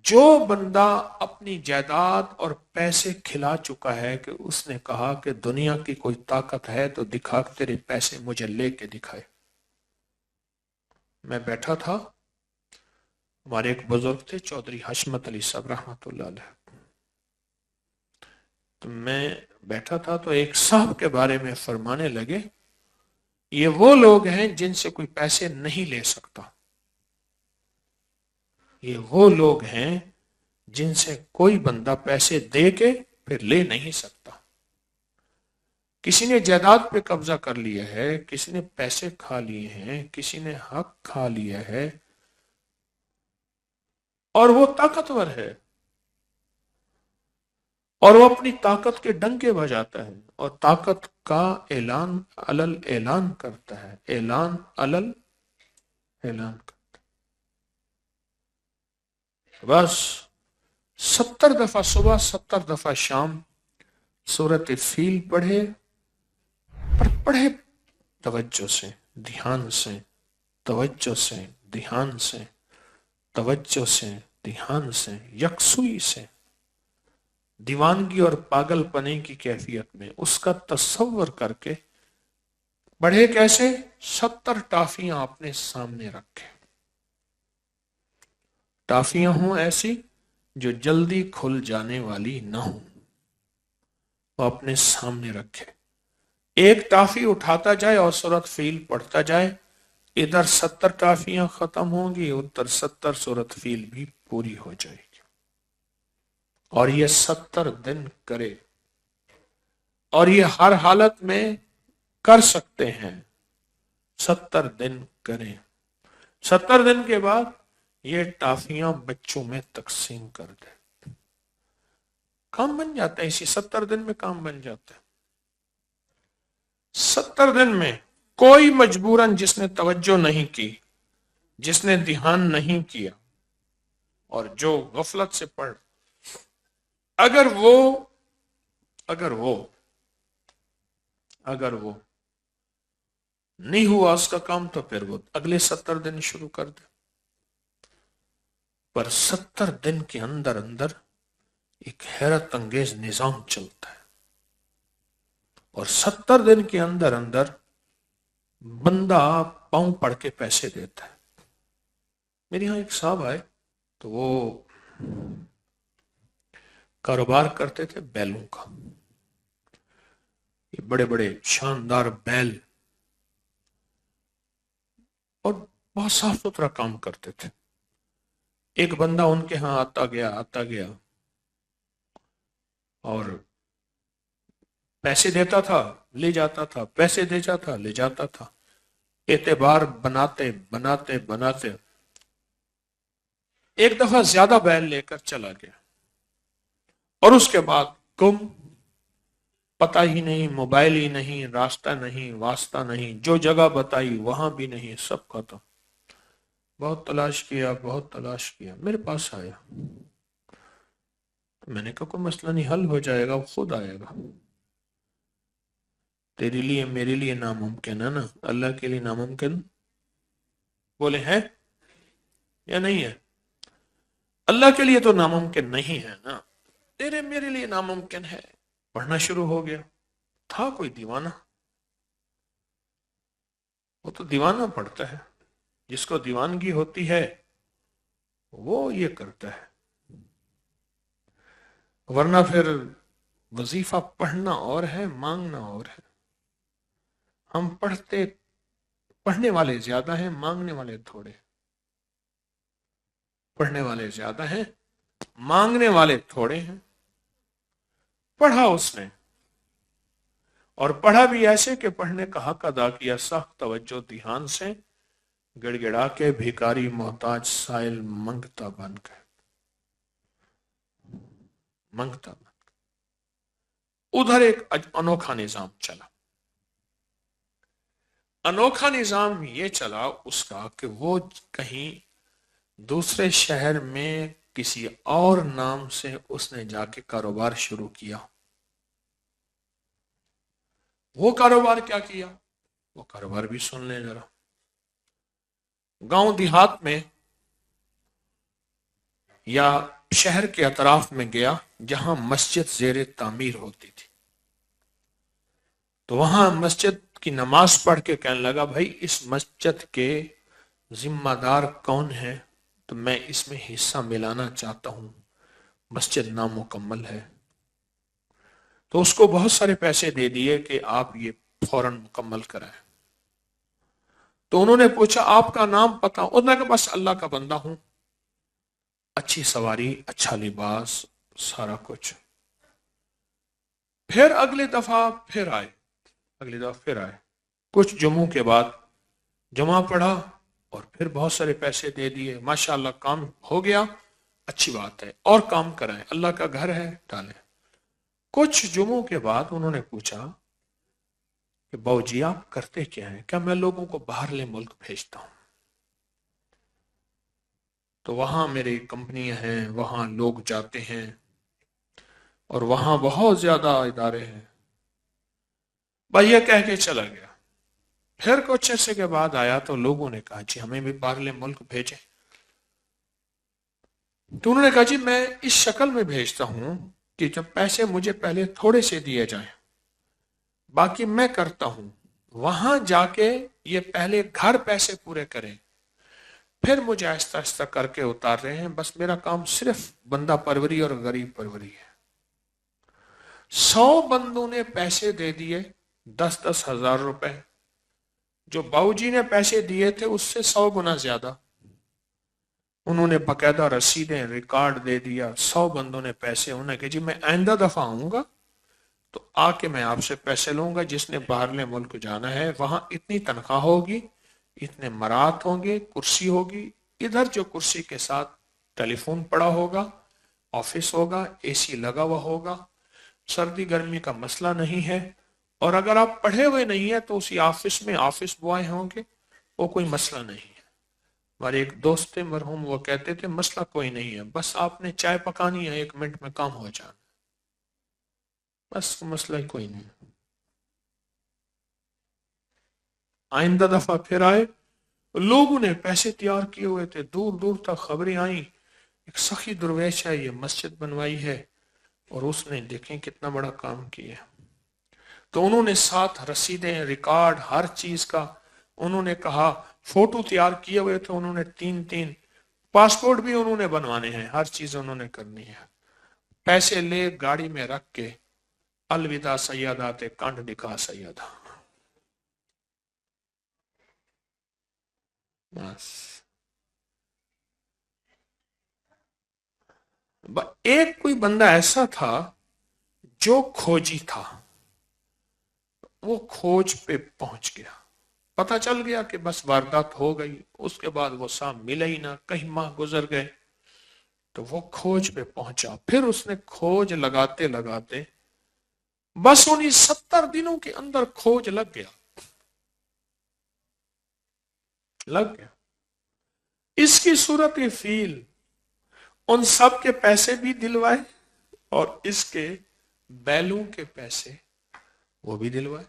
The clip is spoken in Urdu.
جو بندہ اپنی جائیداد اور پیسے کھلا چکا ہے کہ اس نے کہا کہ دنیا کی کوئی طاقت ہے تو دکھا، تیرے پیسے مجھے لے کے دکھائے۔ میں بیٹھا تھا، ہمارے ایک بزرگ تھے چودھری حشمت علی صاحب رحمۃ اللہ علیہ، تو میں بیٹھا تھا تو ایک صاحب کے بارے میں فرمانے لگے، یہ وہ لوگ ہیں جن سے کوئی پیسے نہیں لے سکتا، یہ وہ لوگ ہیں جن سے کوئی بندہ پیسے دے کے پھر لے نہیں سکتا۔ کسی نے جائیداد پہ قبضہ کر لیا ہے، کسی نے پیسے کھا لیے ہیں، کسی نے حق کھا لیا ہے، اور وہ طاقتور ہے، اور وہ اپنی طاقت کے ڈنکے بجاتا ہے، اور طاقت کا اعلان علل اعلان کرتا ہے، اعلان علل اعلان کرتا ہے۔ بس 70 دفعہ صبح 70 دفعہ شام سورت فیل پڑھے، پر پڑھے توجہ سے، دھیان سے، توجہ سے، دھیان سے، توجہ سے، دھیان سے، یکسوئی سے، دیوانگی اور پاگل پنے کی کیفیت میں اس کا تصور کر کے پڑھے۔ کیسے؟ 70 ٹافیاں اپنے سامنے رکھے، ٹافیاں ہوں ایسی جو جلدی کھل جانے والی نہ ہوں، وہ اپنے سامنے رکھے، ایک ٹافی اٹھاتا جائے اور سورت فیل پڑھتا جائے، ادھر 70 ٹافیاں ختم ہوں گی، ادھر 70 سورت فیل بھی پوری ہو جائے گی، اور یہ 70 دن کرے، اور یہ ہر حالت میں کر سکتے ہیں، 70 دن کریں، 70 دن کے بعد یہ ٹافیاں بچوں میں تقسیم کر دیں، کام بن جاتا ہے، اسی 70 دن میں کام بن جاتا ہے۔ 70 دن میں کوئی مجبوراً جس نے توجہ نہیں کی، جس نے دھیان نہیں کیا، اور جو غفلت سے پڑھ، اگر وہ اگر وہ اگر وہ نہیں ہوا اس کا کام، تو پھر وہ اگلے 70 دن شروع کر دے، پر 70 دن کے اندر اندر ایک حیرت انگیز نظام چلتا ہے، اور 70 دن کے اندر اندر بندہ پاؤں پڑ کے پیسے دیتا ہے۔ میرے یہاں ایک صاحب آئے تو وہ کاروبار کرتے تھے بیلوں کا، یہ بڑے بڑے شاندار بیل، اور بہت صاف ستھرا کام کرتے تھے۔ ایک بندہ ان کے ہاں آتا گیا اور پیسے دیتا تھا، لے جاتا تھا، پیسے دے جاتا، لے جاتا تھا، اعتبار بناتے بناتے بناتے ایک دفعہ زیادہ بیل لے کر چلا گیا، اور اس کے بعد گم، پتہ ہی نہیں، موبائل ہی نہیں، راستہ نہیں، واسطہ نہیں، جو جگہ بتائی وہاں بھی نہیں، سب ختم۔ بہت تلاش کیا، بہت تلاش کیا، میرے پاس آیا، میں نے کہا کوئی مسئلہ نہیں، حل ہو جائے گا، وہ خود آئے گا، تیرے لیے میرے لیے ناممکن ہے نا، اللہ کے لیے ناممکن بولے ہے یا نہیں ہے؟ اللہ کے لیے تو ناممکن نہیں ہے نا، تیرے میرے لیے ناممکن ہے۔ پڑھنا شروع ہو گیا، تھا کوئی دیوانہ، وہ تو دیوانہ پڑھتا ہے، جس کو دیوانگی ہوتی ہے وہ یہ کرتا ہے، ورنہ پھر وظیفہ پڑھنا اور ہے، مانگنا اور ہے۔ ہم پڑھنے والے زیادہ ہیں، مانگنے والے تھوڑے، پڑھنے والے زیادہ ہیں، مانگنے والے تھوڑے ہیں۔ پڑھا اس نے، اور پڑھا بھی ایسے کہ پڑھنے کا حق ادا کیا، سخت توجہ دھیان سے، گڑ گڑا کے بھیکاری محتاج سائل منگتا بن گئے، منگتا بن گئے۔ ادھر ایک انوکھا نظام چلا، انوکھا نظام یہ چلا اس کا کہ وہ کہیں دوسرے شہر میں کسی اور نام سے اس نے جا کے کاروبار شروع کیا۔ وہ کاروبار کیا کیا؟ وہ کاروبار بھی سن لیں ذرا۔ گاؤں دیہات میں یا شہر کے اطراف میں گیا جہاں مسجد زیر تعمیر ہوتی تھی، تو وہاں مسجد کی نماز پڑھ کے کہنے لگا بھائی اس مسجد کے ذمہ دار کون ہے، تو میں اس میں حصہ ملانا چاہتا ہوں، مسجد نامکمل ہے۔ تو اس کو بہت سارے پیسے دے دیے کہ آپ یہ فوراً مکمل کرائیں۔ تو انہوں نے پوچھا آپ کا نام پتہ؟ انہوں نے کہا بس اللہ کا بندہ ہوں، اچھی سواری، اچھا لباس، سارا کچھ۔ پھر اگلی دفعہ پھر آئے کچھ جمعوں کے بعد، جمعہ پڑھا اور پھر بہت سارے پیسے دے دیے، ماشاءاللہ کام ہو گیا، اچھی بات ہے، اور کام کرائیں، اللہ کا گھر ہے، ڈالیں۔ کچھ جمعوں کے بعد انہوں نے پوچھا کہ باؤ جی آپ کرتے کیا ہیں؟ کیا میں لوگوں کو باہرلے ملک بھیجتا ہوں، تو وہاں میری کمپنیاں ہیں، وہاں لوگ جاتے ہیں اور وہاں بہت زیادہ ادارے ہیں۔ بھائی یہ کہہ کے چلا گیا۔ پھر کچھ عرصے کے بعد آیا تو لوگوں نے کہا جی ہمیں بھی باہرلے ملک بھیجیں، تو انہوں نے کہا جی میں اس شکل میں بھیجتا ہوں کہ جب پیسے مجھے پہلے تھوڑے سے دیے جائیں، باقی میں کرتا ہوں، وہاں جا کے یہ پہلے گھر پیسے پورے کریں، پھر مجھے آہستہ آہستہ کر کے اتار رہے ہیں، بس میرا کام صرف بندہ پروری اور غریب پروری ہے۔ 100 بندوں نے پیسے دے دیے، 10,000 روپے، جو باؤ جی نے پیسے دیے تھے اس سے 100 گنا زیادہ، انہوں نے باقاعدہ رسیدیں ریکارڈ دے دیا، 100 بندوں نے پیسے، انہوں نے کہا جی میں آئندہ دفعہ آؤں گا تو آ کے میں آپ سے پیسے لوں گا، جس نے باہرلے ملک جانا ہے وہاں اتنی تنخواہ ہوگی، اتنے مرات ہوں گے، کرسی ہوگی، ادھر جو کرسی کے ساتھ ٹیلی فون پڑا ہوگا، آفس ہوگا، اے سی لگا ہوا ہوگا، سردی گرمی کا مسئلہ نہیں ہے، اور اگر آپ پڑھے ہوئے نہیں ہیں تو اسی آفس میں آفس بوائے ہوں گے، وہ کوئی مسئلہ نہیں ہے۔ ہمارے ایک دوست تھے مرحوم، وہ کہتے تھے مسئلہ کوئی نہیں ہے، بس آپ نے چائے پکانی ہے، 1 منٹ میں کام ہو جانا، بس مسئلہ ہی کوئی نہیں۔ آئندہ دفعہ پھر آئے، لوگوں نے پیسے تیار کیے ہوئے تھے، دور دور تک خبریں آئیں، ایک سخی درویش ہے، یہ مسجد بنوائی ہے، اور اس نے دیکھیں کتنا بڑا کام کیا۔ تو انہوں نے ساتھ رسیدیں ریکارڈ ہر چیز کا، انہوں نے کہا فوٹو تیار کیے ہوئے تھے، انہوں نے 3 پاسپورٹ بھی انہوں نے بنوانے ہیں، ہر چیز انہوں نے کرنی ہے، پیسے لے گاڑی میں رکھ کے الوداع سیادات کنڈ نکاح سیادہ، بس۔ ایک کوئی بندہ ایسا تھا جو کھوجی تھا، وہ کھوج پہ پہنچ گیا، پتہ چل گیا کہ بس واردات ہو گئی، اس کے بعد وہ سام ملا ہی نہ، کئی ماہ گزر گئے، تو وہ کھوج پہ پہنچا، پھر اس نے کھوج لگاتے لگاتے بس انہی 70 دنوں کے اندر کھوج لگ گیا۔ اس کی صورت فیل ان سب کے پیسے بھی دلوائے اور اس کے بیلوں کے پیسے وہ بھی دلوائے۔